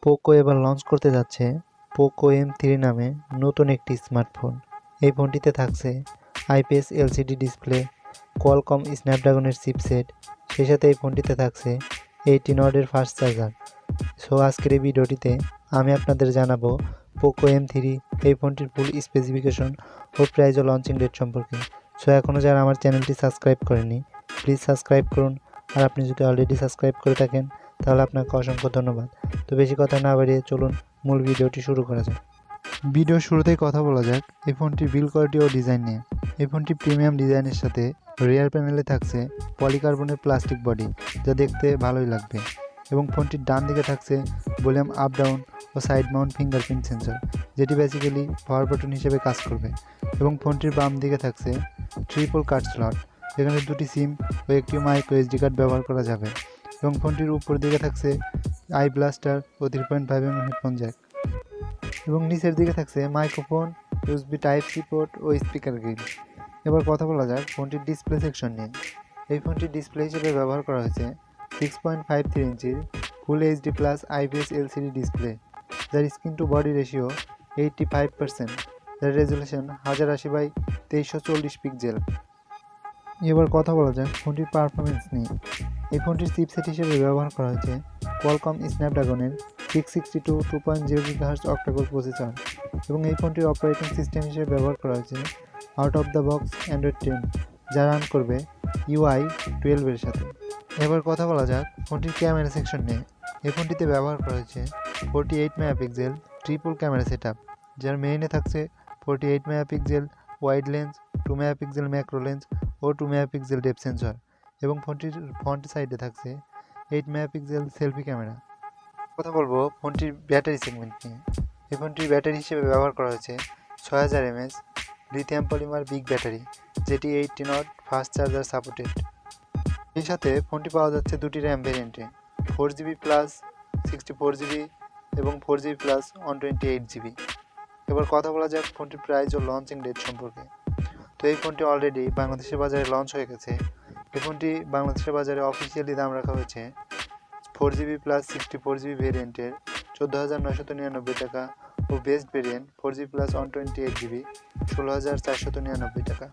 Poco এবার launch করতে যাচ্ছে পোকো M3 নামে নতুন একটি স্মার্টফোন। এই ফোনটিতে থাকছে আইপিএস এলসিডি ডিসপ্লে, কোয়ালকম স্ন্যাপড্রাগনের চিপসেট, সেই সাথে এই ফোনটিতে থাকছে 18 ওয়াটের ফাস্ট চার্জার। সো আজকের এই ভিডিওটিতে আমি আপনাদের জানাবো পোকো M3 এই ফোনটির ফুল স্পেসিফিকেশন ও প্রাইস ও লঞ্চিং ডেট সম্পর্কে। সো এখনও যারা আমার চ্যানেলটি সাবস্ক্রাইব করেনি প্লিজ সাবস্ক্রাইব করুন, আর আপনি যদি অলরেডি সাবস্ক্রাইব করে থাকেন তাহলে আপনাকে অসংখ্য ধন্যবাদ। তো বেশি কথা না বাড়িয়ে চলুন মূল ভিডিওটি শুরু করা যাক। ভিডিও শুরুতেই কথা বলা যাক এই ফোনটির বিল্ড কোয়ালিটি ও ডিজাইন নিয়ে। এই ফোনটি প্রিমিয়াম ডিজাইনের সাথে রিয়ার প্যানেলে থাকছে পলিকার্বনের প্লাস্টিক বডি, যা দেখতে ভালোই লাগবে, এবং ফোনটির ডান দিকে থাকছে ভলিউম আপ ডাউন ও সাইড মাউন্ট ফিঙ্গারপ্রিন্ট সেন্সর, যেটি বেসিক্যালি পাওয়ার বাটন হিসেবে কাজ করবে। এবং ফোনটির বাম দিকে থাকছে ট্রিপল কার্ড স্লট, যেখানে দুটি সিম ও একটি মাইক্রো এসডি কার্ড ব্যবহার করা যাবে। এবং ফোনটির উপর দিকে থাকছে আই ব্লাস্টার ও 3.5mm হেডফোন জ্যাক, এবং নিচের দিকে থাকছে microphone, USB type C port ও স্পিকার গ্রিল। এবার কথা বলা যাক ফোনটির ডিসপ্লে সেকশন নিয়ে। এই ফোনটির ডিসপ্লে হিসেবে ব্যবহার করা হয়েছে 6.53 ইঞ্চির full HD plus IPS LCD display, যার স্ক্রিন টু বডি রেশিও 85%, যার রেজুলেশন 1080x2340 পিক্সেল। এবার কথা বলা যাক ফোনটির পারফরমেন্স নিয়ে। এই ফোনটির চিপসেট হিসেবে ব্যবহার করা হয়েছে কোয়ালকম স্ন্যাপড্রাগনের 662 2.0 GHz অক্টাকোর প্রসেসর, এবং এই ফোনটির অপারেটিং সিস্টেম হিসেবে ব্যবহার করা হয়েছে out of the box Android 10, যা রান করবে UI 12 এর সাথে। এবার কথা বলা যাক ফোনটির ক্যামেরা সেকশন নিয়ে। এই ফোনটিতে ব্যবহার করা হয়েছে 48 মেগাপিক্সেল ট্রিপল ক্যামেরা সেটআপ, যার মেইনে থাকছে 48 megapixel wide lens, 2 megapixel macro lens ও 2 মেগাপিক্সেল ডেপথ সেন্সর, এবং ফোনটির ফ্রন্ট সাইডে থাকছে 8 মেগাপিক্সেল সেলফি ক্যামেরা। কথা বলবো ফোনটির ব্যাটারি সেগমেন্ট নিয়ে। এই ফোনটির ব্যাটারি হিসেবে ব্যবহার করা হয়েছে 6000 mAh lithium polymer big battery, যেটি 18 ওয়াট ফাস্ট চার্জার সাপোর্টেড। এই সাথে ফোনটি পাওয়া যাচ্ছে দুটি র্যাম ভেরিয়েন্টে, 4GB প্লাস 64GB এবং 4GB প্লাস 128GB। এবার কথা বলা যাক ফোনটির প্রাইস ও লঞ্চিং ডেট সম্পর্কে। তো এই ফোনটি অলরেডি বাংলাদেশের বাজারে লঞ্চ হয়ে গেছে। এই ফোনটি বাংলাদেশের বাজারে অফিসিয়ালি দাম রাখা হয়েছে 4GB প্লাস 64GB ভেরিয়েন্টের 14,999 টাকা ও best variant 4GB plus 128GB 16,499 টাকা।